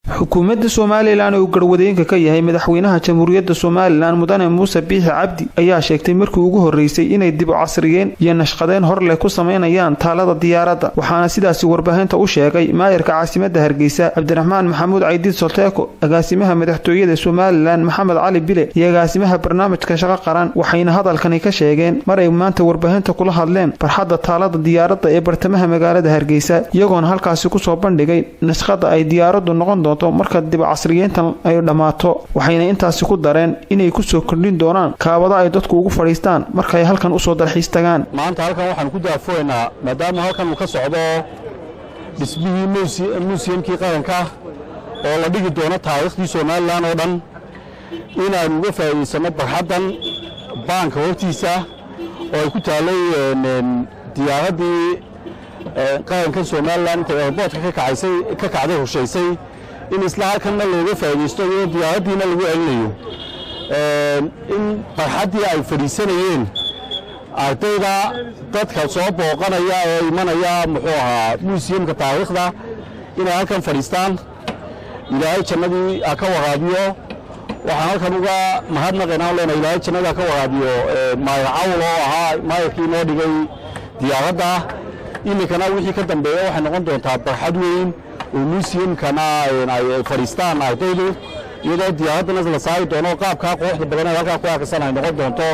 xukuumadda Soomaaliland oo garwadeenka ka yahay madaxweynaha Jamhuuriyadda Soomaaliland Mudane Muuse Biixi Cabdi ayaa sheegtay markii ugu horeysay inay dib u casriyeen iyo nashqadeen hor leh ku sameynayaan taalada diyaaradda waxaana sidaas warbaahinta u sheegay maayirka caasimadda Hargeysa Cabdiraxmaan Maxamuud Caydiid Solteeko agaasimaha madaxtooyada Soomaaliland Maxamed Cali Bile iyo agaasimaha barnaamijka shaqo qaran waxayna hadalkani ka sheegeen mar ay maanta warbaahinta kula hadleen farxadda taalada diyaaradda ee bartamaha magaalada Hargeysa iyagoona halkaasi ku soo bandhigay nashqada ay diyaaraddu noqon doonto marka dib casriyeyntan ay dhamaato waxayna intaasi ku dareen inay ku soo kordhin doonaan kaabada ay dadku ugu fadhiistaan marka ay halkan u soo dalxiis tagaan maanta halkan waxaan ku daafoonaa maadaama halkan uu ka socdo dhismihii museumkii qaranka oo la dhigi doono taariikhdii Soomaaliland oo dhan inaan uga faa'iideysano barxaddan baanka hortiisa oo ay ku taalay diyaaradii qaranka Soomaaliland ee airportka ka kacday hushaysay in isla halkan looga faa'iideysto iyo diyaaradiina lagu celinayo in barxadii ay fadhiisanayeen ardayda dadka soo booqanaya ee imanaya muxuu ahaa museumka taariikhda inay halkan fadhiistaan ilaahay jannadii ka waraabiyo waxaan halkan uga mahadnaqaynaa leenahay ilaahay jannada ka waraabiyo maayir cawl oo ahaa maayirkii noo dhigay diyaaradda imikana wixii ka dambeeya waxay noqon doontaa barxad weyn oo museumkana ay fadhiistaan ardaydu iyadoo diyaaradana la saari doono qaabka quruxda badan ee halka ku arkaysan ay noqon doonto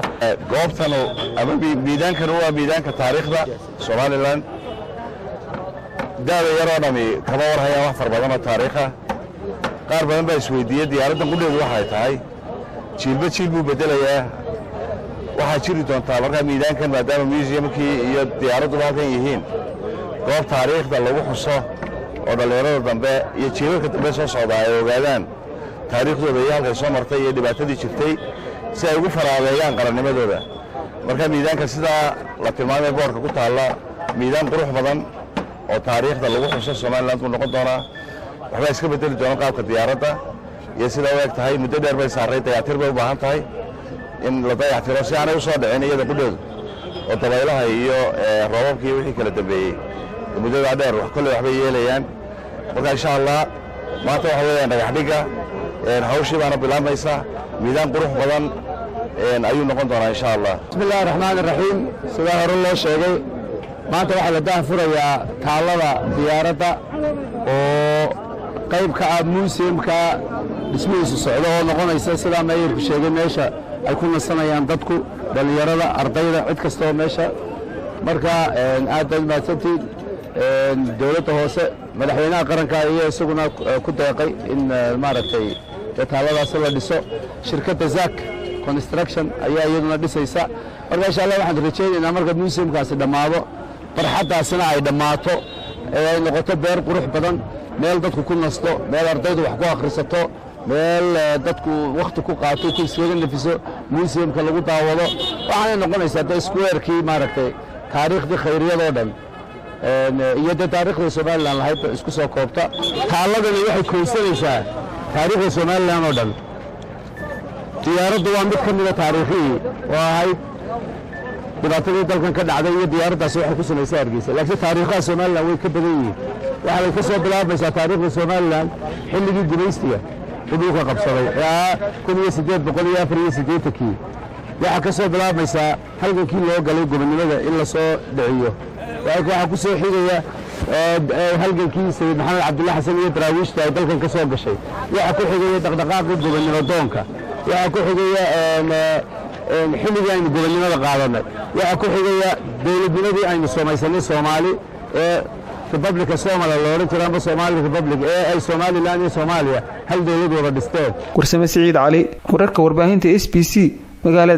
goobtan ama miidaankan waa miidaanka taariikhda Soomaaliland daawayaro dhami kaba warhaya wax farbadan oo taariikha qaar badan baa isweydiiyay diyaaraddan qudheedu waxay tahay jiilba bedelayaa waxa jiri doonta marka miidaankan maadaama museumkii iyo diyaaraddu halkan yihiin goob taariikhda lagu xuso oo dhalinyarada dambe iyo jiilalka dambe soo socda ay ogaadaan taariikhdooda iyo halkay soo martay iyo dhibaatadii jirtay si ay ugu faraadeeyaan qarannimadooda marka miidaanka sidaa la tilmaamay boorka ku taalla miidaan qurux badan oo taariikhda lagu xuso Soomaaliland ku noqon doona waxba iska bedeli doona qaabka diyaaradda iyo sida ay eg tahay muddo dheer bay saaray dayactir bay u baahan tahay in la dayactiro si aanay u soo dhicin iyada qudheedu oo dabaylaha iyo roobabkii wixii kala dambeeyay muddada dheer wax kale waxbay yeelayaan marka insha Allah maanta waxa weeyaan dhagax dhiga hawshii baana bilaabaysa miidaan qurux badan ayuu noqon doonaa insha Allah bismillaahir rahmaanir rahiim sida hore loo sheegay maanta waxa la daafurayaa taalada diyaaradda oo qayb ka ah museumka dhismihiisa socdo oo noqonaysa sida maayirku sheegay meesha ay ku nasanayaan dadku dhalinyarada ardayda cid kasta oo meesha marka aad bay maadsantiin dawladda hoose madaxweynaha qaranka iyo isaguna ku deeqay in maaragtay taaladaas la dhiso shirkadda Zak Construction ayaa iyaduna dhisaysa marka insha Allah waxaan rajaynaynaa marka museumkaasi dhamaado farxadaasina ay dhamaato ay noqoto beer qurux badan meel dadku ku nasto meel ardaydu wax ku akhrisato meel dadku waqti ku qaato ku iskaga nafiso museumka lagu daawado waxay noqonaysaa square-kii maaragtay taariikhdii khayriyada oo dhan iyo taariikhda Soomaaliland lahayd isku soo koobta taaladani waxay koosanaysaa taariikhda Soomaaliland oo dhan diyaaraddu waa mid ka mid ah taariikhii oo ahayd dhibaatadii dalkan ka dhacday iyo diyaaraddaas waxay ku samaysay Hargeysa laakiin taariikhda Soomaaliland way ka badan yihiin waxay ka soo bilaabaysaa taariikhda Soomaaliland xilligii gumaystiga dhulka qabsaday 1884 waxa ka soo bilaabaysaa halgankii loo galay gobonimada in la soo dhiciyo waxa ku soo xigaya halgankii Sayid Maxamed Cabdullaahi Xasan iyo daraawiishta ay dalkan ka soo gashay waxa ku xigaya dhaqdhaqaaqii gobonimo doonka waxa ku xigaya xilligii aynu gobonimada qaadanay waxa ku xigaya dawladnimadii aynu samaysanay Soomaali ee Republika Soomaaliya loo oran jiray Somali Republic ee ay Soomaaliland iyo Soomaaliya hal dawlad wada dhisteen Kursame Saciid Cali wararka warbaahinta SBC magaalada